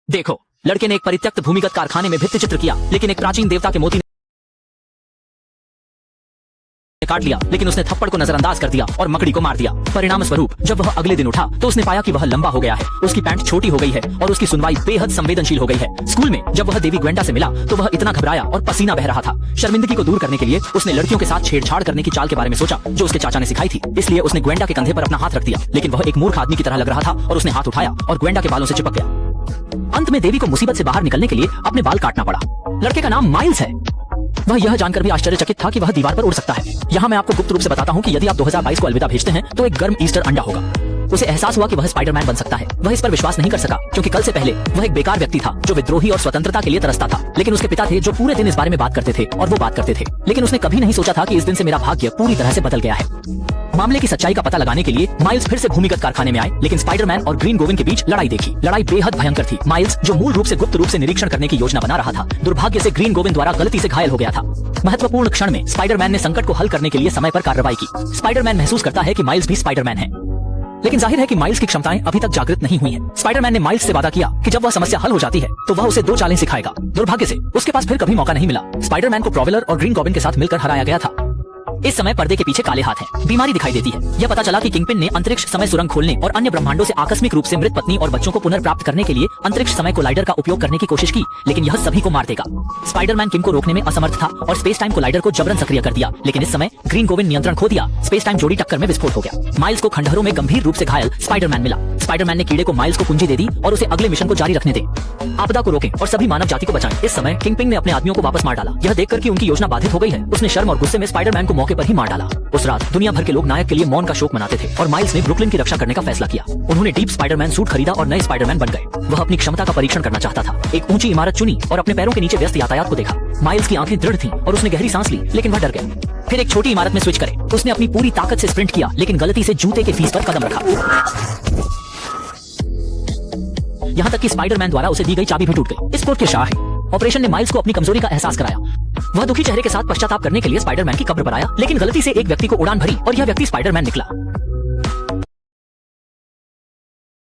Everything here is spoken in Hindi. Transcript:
देखो, लड़के ने एक परित्यक्त भूमिगत कारखाने में भित्ति चित्र किया, लेकिन एक प्राचीन देवता के मोती ने काट लिया, लेकिन उसने थप्पड़ को नजरअंदाज कर दिया और मकड़ी को मार दिया। परिणाम स्वरूप जब वह अगले दिन उठा तो उसने पाया कि वह लंबा हो गया है, उसकी पैंट छोटी हो गई है और उसकी सुनवाई बेहद संवेदनशील हो गई है। स्कूल में जब वह देवी ग्वेंडा से मिला तो वह इतना घबराया और पसीना बह रहा था। शर्मिंदगी को दूर करने के लिए उसने लड़कियों के साथ छेड़छाड़ करने की चाल के बारे में सोचा जो उसके चाचा ने सिखाई थी। इसलिए उसने ग्वेंडा के कंधे पर अपना हाथ रख दिया, लेकिन वह एक मूर्ख आदमी की तरह लग रहा था और उसने हाथ उठाया और ग्वेंडा के बालों से चिपक गया। अंत में देवी को मुसीबत से बाहर निकलने के लिए अपने बाल काटना पड़ा। लड़के का नाम माइल्स है। वह यह जानकर भी आश्चर्यचकित था कि वह दीवार पर उड़ सकता है। यहाँ मैं आपको गुप्त रूप से बताता हूँ कि यदि आप 2022 को अलविदा भेजते हैं तो एक गर्म ईस्टर अंडा होगा। उसे एहसास हुआ कि वह स्पाइडरमैन बन सकता है। वह इस पर विश्वास नहीं कर सका क्योंकि कल से पहले वह एक बेकार व्यक्ति था जो विद्रोही और स्वतंत्रता के लिए तरसता था, लेकिन उसके पिता थे जो पूरे दिन इस बारे में बात करते थे और वो बात करते थे। लेकिन उसने कभी नहीं सोचा था कि इस दिन से मेरा भाग्य पूरी तरह से बदल गया है। मामले की सच्चाई का पता लगाने के लिए माइल्स फिर से भूमिगत कारखाने में आए, लेकिन स्पाइडरमैन और ग्रीन गोविन के बीच लड़ाई देखी। लड़ाई बेहद भयंकर थी। माइल्स, जो मूल रूप से गुप्त रूप से निरीक्षण करने की योजना बना रहा था, दुर्भाग्य से ग्रीन गोविन द्वारा गलती से घायल हो गया था। महत्वपूर्ण क्षण में स्पाइडरमैन ने संकट को हल करने के लिए समय पर कार्रवाई की। स्पाइडरमैन महसूस करता है कि माइल्स भी स्पाइडरमैन है, लेकिन जाहिर है कि माइल्स की क्षमताएं अभी तक जागृत नहीं हुई हैं। स्पाइडरमैन ने माइल्स से वादा किया कि जब वह समस्या हल हो जाती है तो वह उसे 2 चालें सिखाएगा। दुर्भाग्य से उसके पास फिर कभी मौका नहीं मिला। स्पाइडरमैन को प्रॉवेलर और ग्रीन गॉब्लिन के साथ मिलकर हराया गया था। इस समय पर्दे के पीछे काले हाथ हैं। बीमारी दिखाई देती है। यह पता चला कि किंगपिन ने अंतरिक्ष समय सुरंग खोलने और अन्य ब्रह्मांडों से आकस्मिक रूप से मृत पत्नी और बच्चों को पुनर्प्राप्त करने के लिए अंतरिक्ष समय कोलाइडर का उपयोग करने की कोशिश की, लेकिन यह सभी को मार देगा। स्पाइडरमैन किम को रोकने में असमर्थ था और स्पेस टाइम कोलाइडर को जबरन सक्रिय कर दिया, लेकिन इस समय ग्रीन गोविन नियंत्रण खो दिया। स्पेस टाइम जोड़ी टक्कर में विस्फोट हो गया। माइल्स को खंडहरों में गंभीर रूप से घायल स्पाइडरमैन मिला। स्पाइडरमैन ने कीड़े को माइल्स को कुंजी दे दी और उसे अगले मिशन को जारी रखने दे। आपदा को रोकें और सभी मानव जाति को बचाएं। इस समय किंगपिन ने अपने आदमियों को वापस मार डाला। यह देखकर कि उनकी योजना बाधित हो गई है, उसने शर्म और गुस्से में स्पाइडरमैन को मौके पर ही मार डाला। उस रात दुनिया भर के लोग नायक के लिए मौन का शोक मनाते थे और माइल्स ने ब्रुकलिन की रक्षा करने का फैसला किया। उन्होंने डीप स्पाइडरमैन सूट खरीदा और नए स्पाइडरमैन बन गए। वह अपनी क्षमता का परीक्षण करना चाहता था। एक ऊंची इमारत चुनी और अपने पैरों के नीचे व्यस्त यातायात को देखा। माइल्स की आंखें दृढ़ थीं और उसने गहरी सांस ली, लेकिन वह डर गया। फिर एक छोटी इमारत में स्विच करे। उसने अपनी पूरी ताकत से स्प्रिंट किया, लेकिन गलती से जूते के फीस पर कदम रखा। यहाँ तक कि स्पाइडरमैन द्वारा उसे दी गई चाबी भी टूट गई। इस कोर्ट के शाह है। ऑपरेशन ने माइल्स को अपनी कमजोरी का एहसास कराया। वह दुखी चेहरे के साथ पश्चाताप करने के लिए स्पाइडरमैन की कब्र पर आया, लेकिन गलती से एक व्यक्ति को उड़ान भरी और यह व्यक्ति स्पाइडरमैन निकला।